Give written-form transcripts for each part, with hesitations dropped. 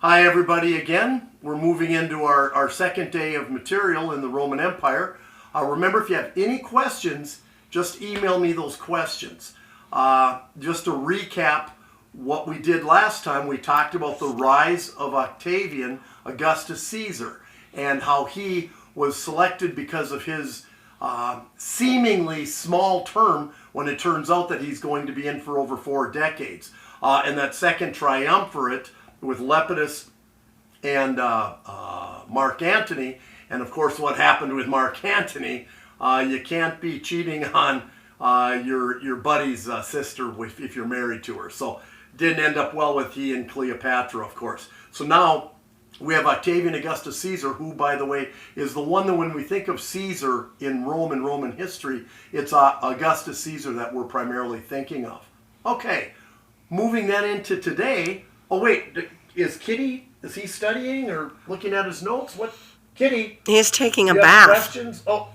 Hi everybody again. We're moving into our second day of material in the Roman Empire. Remember, if you have any questions, just email me those questions. Just to recap what we did last time, we talked about the rise of Octavian Augustus Caesar and how he was selected because of his seemingly small term when it turns out that he's going to be in for over 4 decades. And that second triumvirate with Lepidus and Mark Antony, and of course what happened with Mark Antony, you can't be cheating on your buddy's sister if you're married to her. So didn't end up well with he and Cleopatra, of course. So now we have Octavian Augustus Caesar, who, by the way, is the one that when we think of Caesar in Rome and Roman history, it's Augustus Caesar that we're primarily thinking of. Okay, moving that into today. Oh wait, is Kitty, is he studying or looking at his notes? What, Kitty? He's taking a you have bath. Questions? Oh,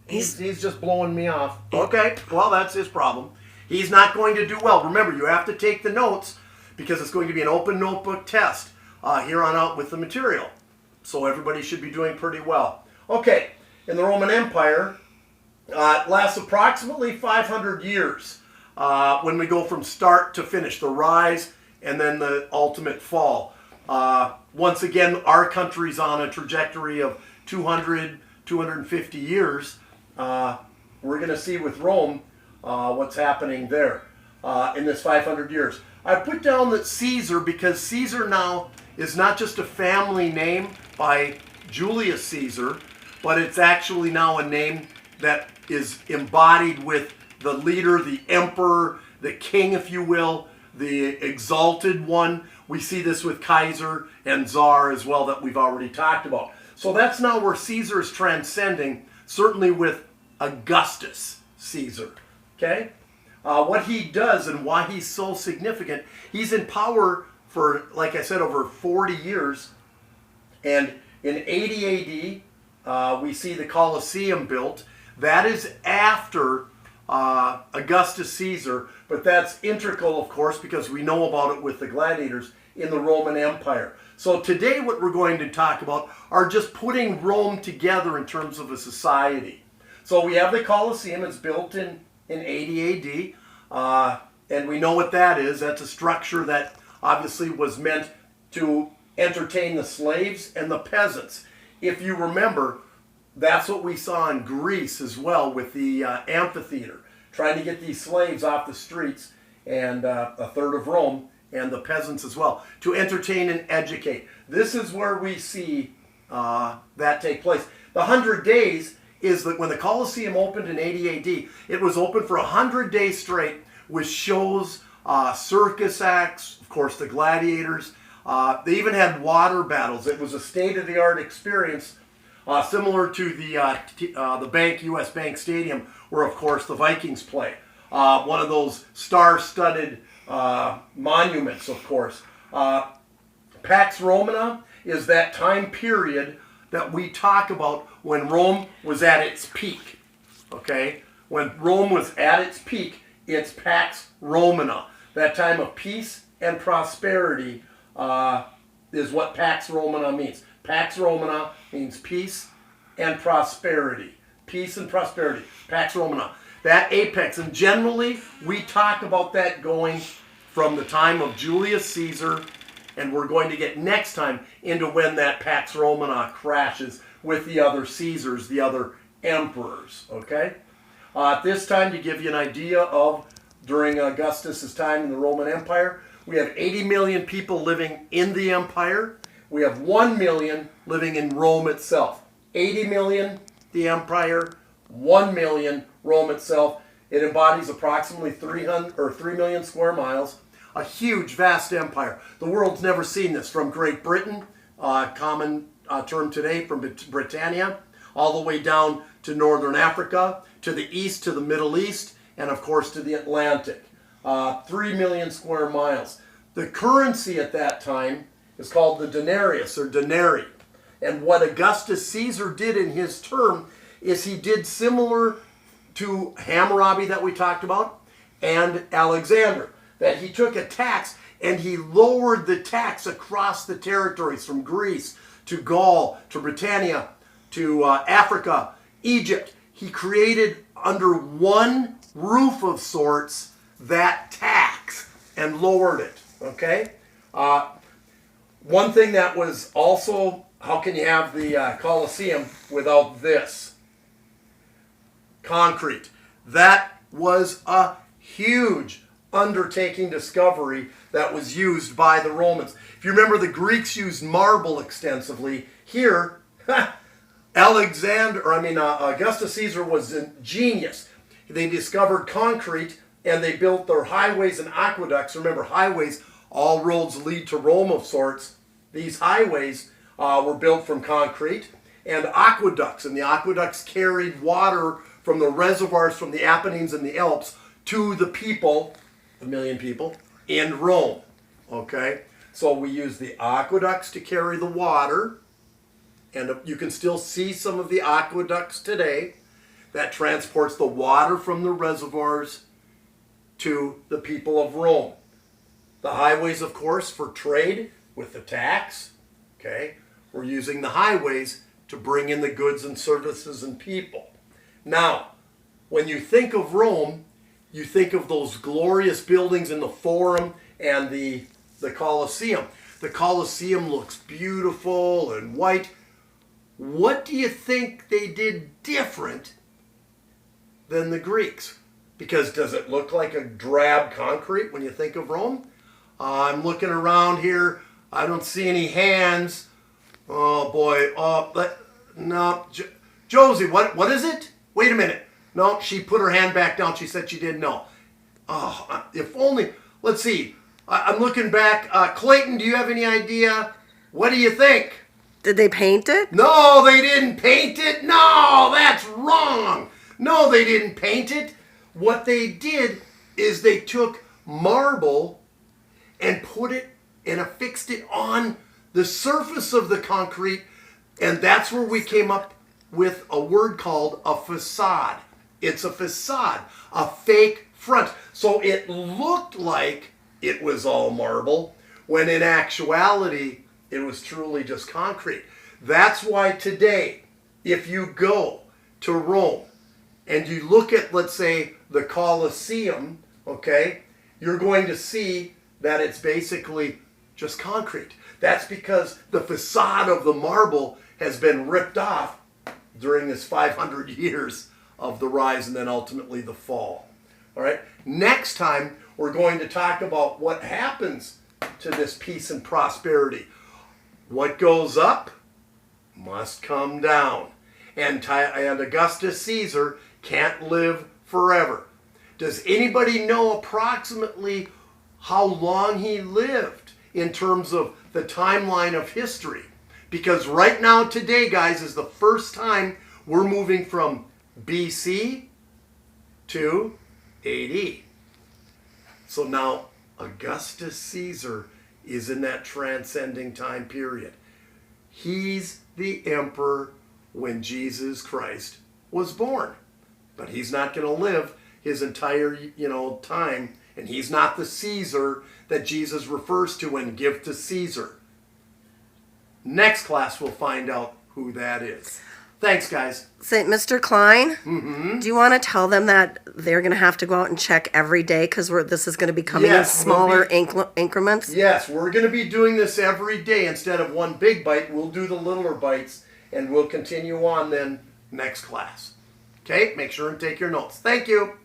he's just blowing me off. Okay, well that's his problem. He's not going to do well. Remember, you have to take the notes because it's going to be an open notebook test here on out with the material. So everybody should be doing pretty well. Okay, in the Roman Empire, it lasts approximately 500 years when we go from start to finish, the rise and then the ultimate fall. Once again, our country's on a trajectory of 200, 250 years. We're going to see with Rome what's happening there in this 500 years. I put down that Caesar because Caesar now is not just a family name by Julius Caesar, but it's actually now a name that is embodied with the leader, the emperor, the king, if you will, the exalted one. We see this with Kaiser and Tsar as well that we've already talked about. So that's now where Caesar is transcending, certainly with Augustus Caesar. Okay? What he does and why he's so significant, he's in power for, like I said, over 40 years. And in 80 AD, we see the Colosseum built. That is after Augustus Caesar, but that's integral, of course, because we know about it with the gladiators in the Roman Empire. So today what we're going to talk about are just putting Rome together in terms of a society. So we have the Colosseum. It's built in 80 AD, and we know what that is. That's a structure that obviously was meant to entertain the slaves and the peasants. If you remember, that's what we saw in Greece as well with the amphitheater, trying to get these slaves off the streets, and a third of Rome, and the peasants as well, to entertain and educate. This is where we see that take place. The 100 days is that when the Colosseum opened in 80 AD, it was open for 100 days straight with shows, circus acts, of course the gladiators. They even had water battles. It was a state-of-the-art experience, similar to the bank, U.S. Bank Stadium, where of course the Vikings play. One of those star-studded monuments, of course. Pax Romana is that time period that we talk about when Rome was at its peak. Okay? When Rome was at its peak, it's Pax Romana. That time of peace and prosperity is what Pax Romana means. Pax Romana means peace and prosperity. Peace and prosperity. Pax Romana. That apex. And generally, we talk about that going from the time of Julius Caesar, and we're going to get next time into when that Pax Romana crashes with the other Caesars, the other emperors. Okay? At this time, to give you an idea of during Augustus' time in the Roman Empire, we have 80 million people living in the empire. We have 1 million living in Rome itself. 80 million, the empire, 1 million, Rome itself. It embodies approximately 3 million square miles. A huge, vast empire. The world's never seen this. From Great Britain, common term today, from Britannia, all the way down to Northern Africa, to the east, to the Middle East, and of course to the Atlantic. 3 million square miles. The currency at that time is called the denarius, or denarii. And what Augustus Caesar did in his term is he did similar to Hammurabi that we talked about and Alexander, that he took a tax and he lowered the tax across the territories from Greece to Gaul to Britannia to Africa, Egypt. He created under one roof of sorts that tax and lowered it. Okay? One thing that was also, how can you have the Colosseum without this? Concrete. That was a huge undertaking discovery that was used by the Romans. If you remember, the Greeks used marble extensively. Here, Augustus Caesar was a genius. They discovered concrete and they built their highways and aqueducts. Remember, highways, all roads lead to Rome of sorts. These highways were built from concrete, and aqueducts. And the aqueducts carried water from the reservoirs from the Apennines and the Alps to the people, a million people, in Rome. Okay? So we use the aqueducts to carry the water, and you can still see some of the aqueducts today that transports the water from the reservoirs to the people of Rome. The highways, of course, for trade with the tax. Okay? We're using the highways to bring in the goods and services and people. Now, when you think of Rome, you think of those glorious buildings in the Forum and the Colosseum. The Colosseum looks beautiful and white. What do you think they did different than the Greeks? Because does it look like a drab concrete when you think of Rome? I'm looking around here. I don't see any hands. Oh boy. No. Josie, what is it? Wait a minute. No, she put her hand back down. She said she didn't know. Oh, if only. Let's see. I'm looking back. Clayton, do you have any idea? What do you think? Did they paint it? No, they didn't paint it. No, that's wrong. No, they didn't paint it. What they did is they took marble and put it and affixed it on the surface of the concrete, and that's where we came up with a word called a facade. It's a facade, a fake front. So it looked like it was all marble, when in actuality, it was truly just concrete. That's why today, if you go to Rome and you look at, let's say, the Colosseum, okay, you're going to see that it's basically just concrete. That's because the facade of the marble has been ripped off during this 500 years of the rise and then ultimately the fall. All right. Next time, we're going to talk about what happens to this peace and prosperity. What goes up must come down. And Augustus Caesar can't live forever. Does anybody know approximately how long he lived in terms of the timeline of history? Because right now, today, guys, is the first time we're moving from BC to AD. So now Augustus Caesar is in that transcending time period. He's the emperor when Jesus Christ was born. But he's not going to live his entire, time. And he's not the Caesar that Jesus refers to and give to Caesar. Next class, we'll find out who that is. Thanks, guys. Say, Mr. Klein, do you want to tell them that they're going to have to go out and check every day because this is going to be coming in smaller increments? Yes, we're going to be doing this every day. Instead of one big bite, we'll do the littler bites, and we'll continue on then next class. Okay, make sure and take your notes. Thank you.